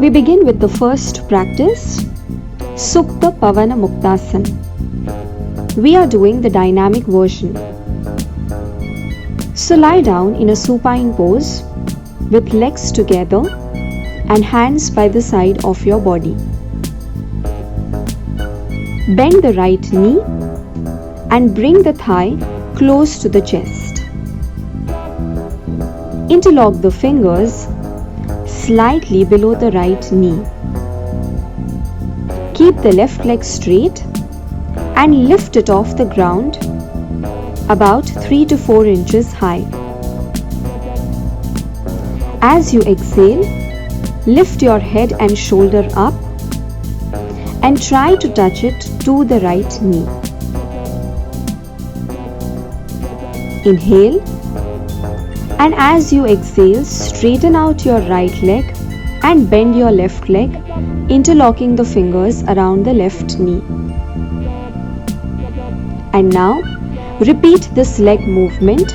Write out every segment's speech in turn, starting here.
We begin with the first practice, Supta Pavana Muktasana. We are doing the dynamic version. So lie down in a supine pose with legs together and hands by the side of your body. Bend the right knee and bring the thigh close to the chest. Interlock the fingers slightly below the right knee. Keep the left leg straight and lift it off the ground about 3 to 4 inches high. As you exhale, lift your head and shoulder up and try to touch it to the right knee. Inhale, and as you exhale, straighten out your right leg and bend your left leg, interlocking the fingers around the left knee. And now, repeat this leg movement,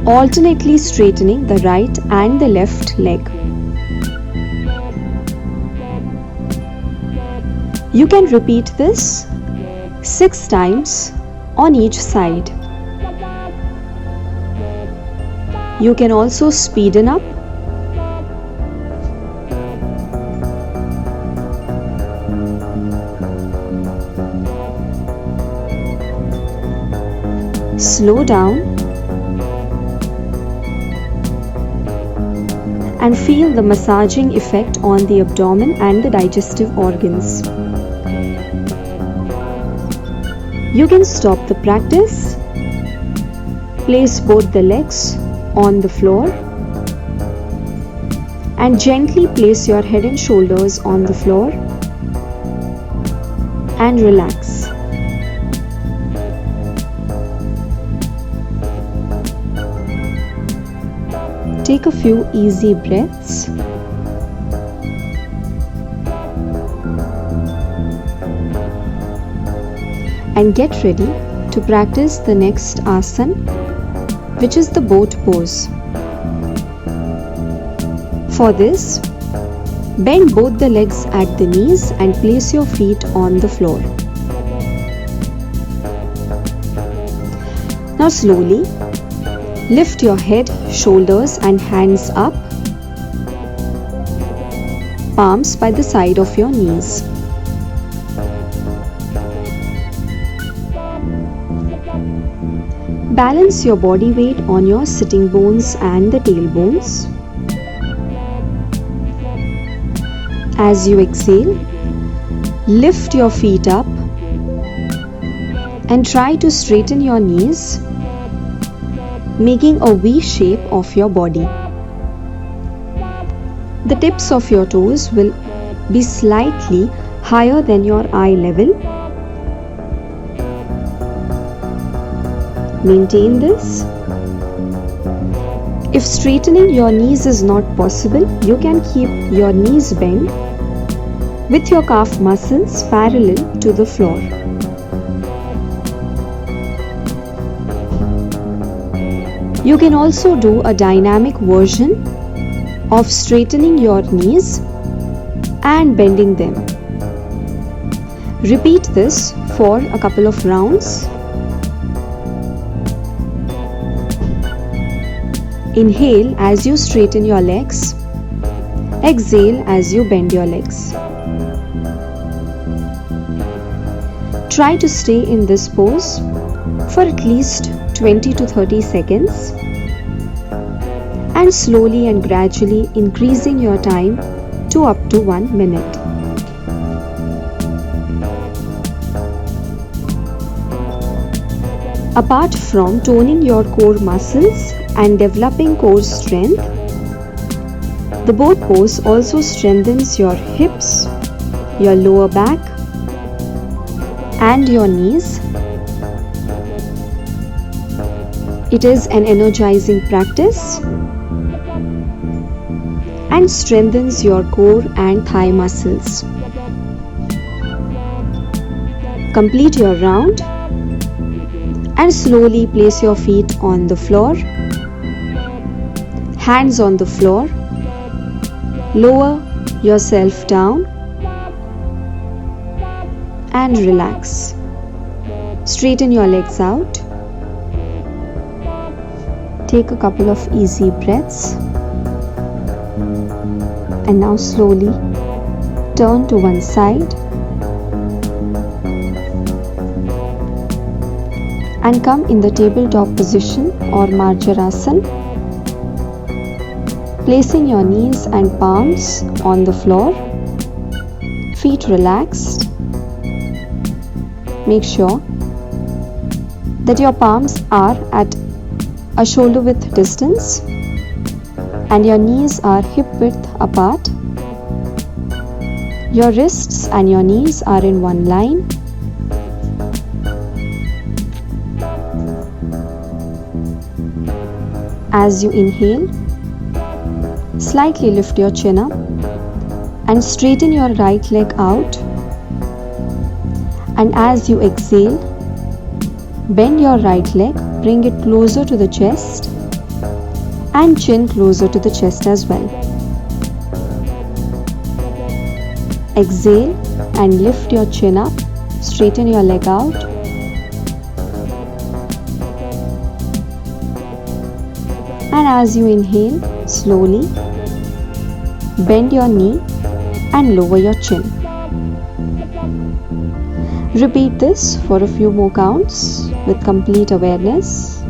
alternately straightening the right and the left leg. You can repeat this 6 times on each side. You can also speeden up. Slow down and feel the massaging effect on the abdomen and the digestive organs. You can stop the practice. Place both the legs on the floor and gently place your head and shoulders on the floor and relax. Take a few easy breaths. And get ready to practice the next asana, which is the boat pose. For this, bend both the legs at the knees and place your feet on the floor. Now slowly, lift your head, shoulders and hands up, palms by the side of your knees. Balance your body weight on your sitting bones and the tailbones. As you exhale, lift your feet up and try to straighten your knees, making a V shape of your body. The tips of your toes will be slightly higher than your eye level. Maintain this. If straightening your knees is not possible, you can keep your knees bent with your calf muscles parallel to the floor. You can also do a dynamic version of straightening your knees and bending them. Repeat this for a couple of rounds. Inhale as you straighten your legs. Exhale as you bend your legs. Try to stay in this pose for at least 20 to 30 seconds and slowly and gradually increasing your time to up to 1 minute. Apart from toning your core muscles and developing core strength, the boat pose also strengthens your hips, your lower back and your knees. It is an energizing practice and strengthens your core and thigh muscles. Complete your round and slowly place your feet on the floor, hands on the floor, lower yourself down and relax. Straighten your legs out. Take a couple of easy breaths. And now slowly turn to one side and come in the tabletop position or Marjarasana, placing your knees and palms on the floor, feet relaxed. Make sure that your palms are at a shoulder width distance and your knees are hip width apart. Your wrists and your knees are in one line. As you inhale, slightly lift your chin up and straighten your right leg out. And as you exhale, bend your right leg, bring it closer to the chest and chin closer to the chest as well. Exhale and lift your chin up, straighten your leg out. And as you inhale, slowly bend your knee and lower your chin. Repeat this for a few more counts with complete awareness.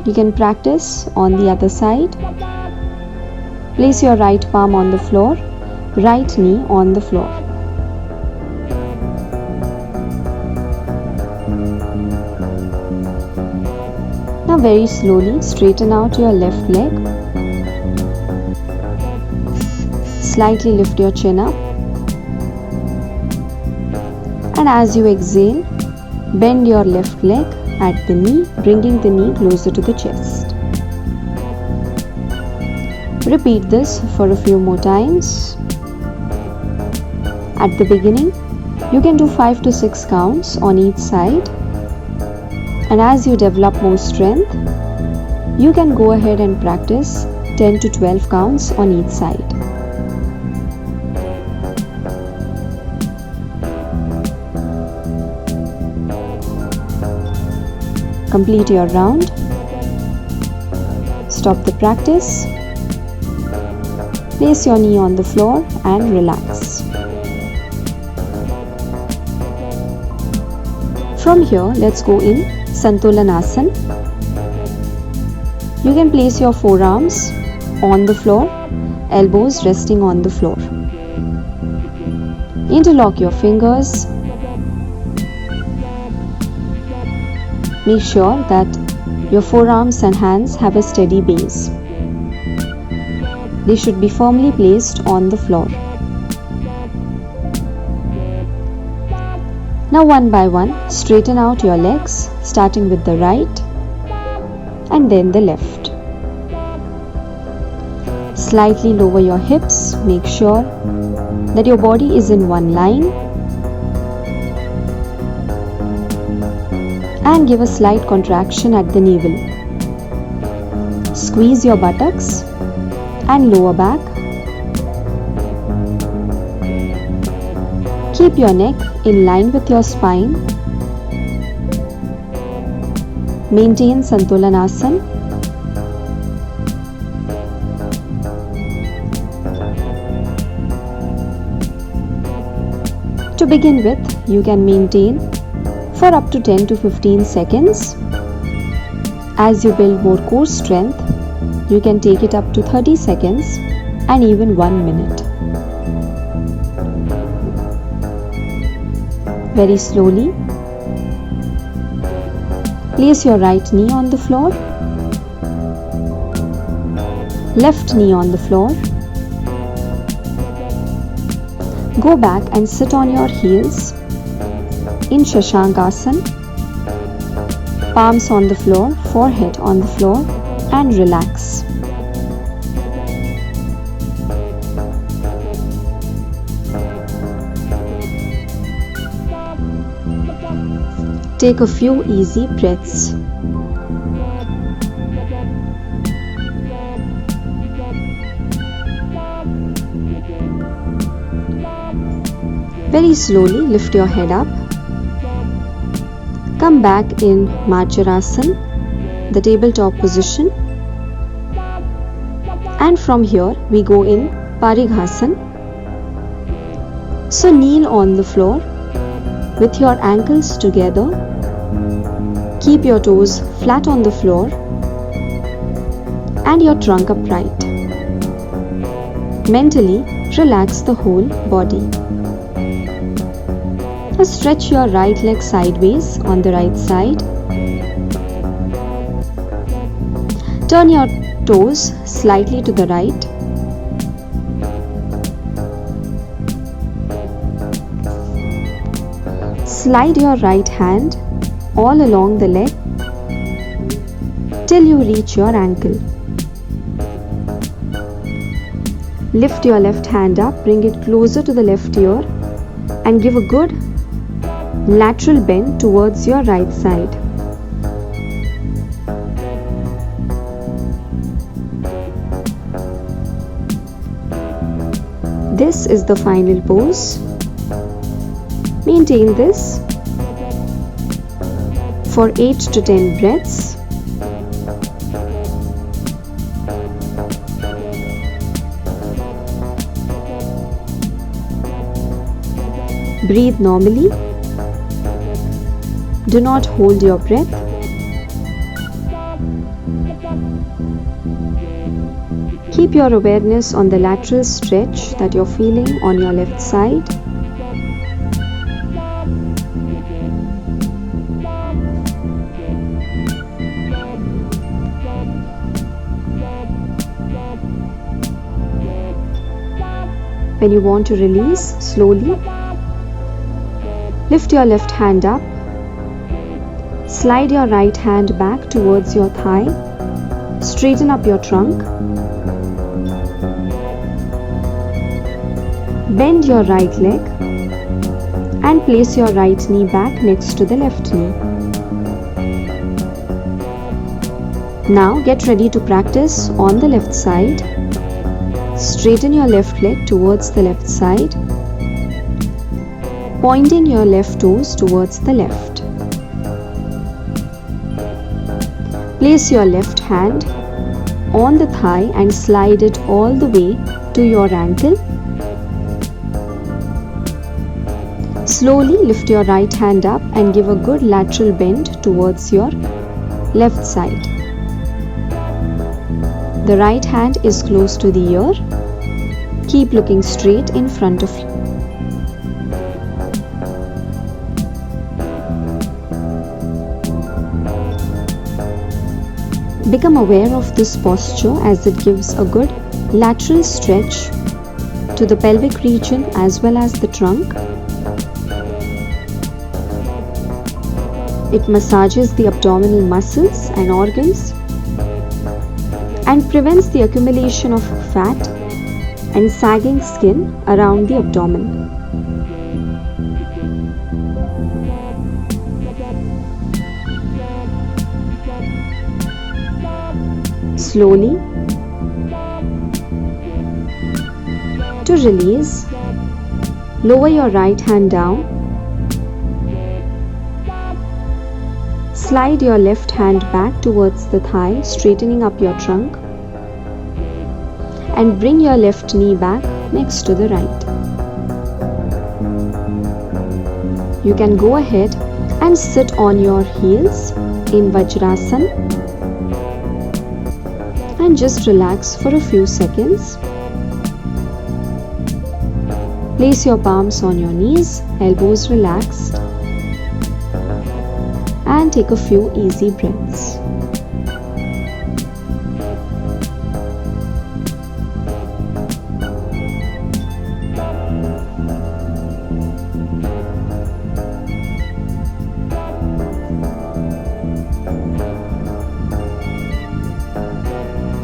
You can practice on the other side. Place your right palm on the floor, right knee on the floor. Now very slowly straighten out your left leg. Slightly lift your chin up. And as you exhale, bend your left leg at the knee, bringing the knee closer to the chest. Repeat this for a few more times. At the beginning, you can do 5 to 6 counts on each side. And as you develop more strength, you can go ahead and practice 10 to 12 counts on each side. Complete your round. Stop the practice. Place your knee on the floor and relax. From here, let's go in Santulanasana. You can place your forearms on the floor, elbows resting on the floor. Interlock your fingers. Make sure that your forearms and hands have a steady base. They should be firmly placed on the floor. Now one by one, straighten out your legs, starting with the right and then the left. Slightly lower your hips, make sure that your body is in one line, and give a slight contraction at the navel. Squeeze your buttocks and lower back. Keep your neck in line with your spine. Maintain Santulanasana. To begin with, you can maintain for up to 10 to 15 seconds. As you build more core strength, you can take it up to 30 seconds and even 1 minute. Very slowly, place your right knee on the floor, left knee on the floor. Go back and sit on your heels in Shashankasana. Palms on the floor, forehead on the floor, and relax. Take a few easy breaths. Very slowly lift your head up. Come back in Marjarasana, the tabletop position. And from here we go in Parighasana. So kneel on the floor with your ankles together. Keep your toes flat on the floor and your trunk upright. Mentally relax the whole body. Now stretch your right leg sideways on the right side. Turn your toes slightly to the right. Slide your right hand all along the leg till you reach your ankle. Lift your left hand up, bring it closer to the left ear and give a good lateral bend towards your right side. This is the final pose. Maintain this for 8 to 10 breaths. Breathe normally. Do not hold your breath. Keep your awareness on the lateral stretch that you're feeling on your left side. When you want to release, slowly lift your left hand up. Slide your right hand back towards your thigh. Straighten up your trunk. Bend your right leg and place your right knee back next to the left knee. Now get ready to practice on the left side. Straighten your left leg towards the left side, pointing your left toes towards the left. Place your left hand on the thigh and slide it all the way to your ankle. Slowly lift your right hand up and give a good lateral bend towards your left side. The right hand is close to the ear. Keep looking straight in front of you. Become aware of this posture as it gives a good lateral stretch to the pelvic region as well as the trunk. It massages the abdominal muscles and organs and prevents the accumulation of fat and sagging skin around the abdomen. Slowly, to release, lower your right hand down. Slide your left hand back towards the thigh, straightening up your trunk, and bring your left knee back next to the right. You can go ahead and sit on your heels in Vajrasana and just relax for a few seconds. Place your palms on your knees, elbows relaxed, and take a few easy breaths.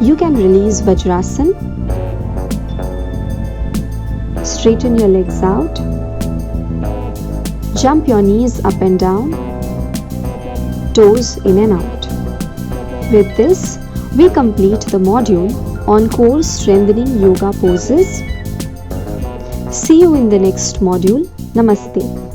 You can release Vajrasana. Straighten your legs out. Jump your knees up and down. toes in and out. With this, we complete the module on core strengthening yoga poses. See you in the next module. Namaste.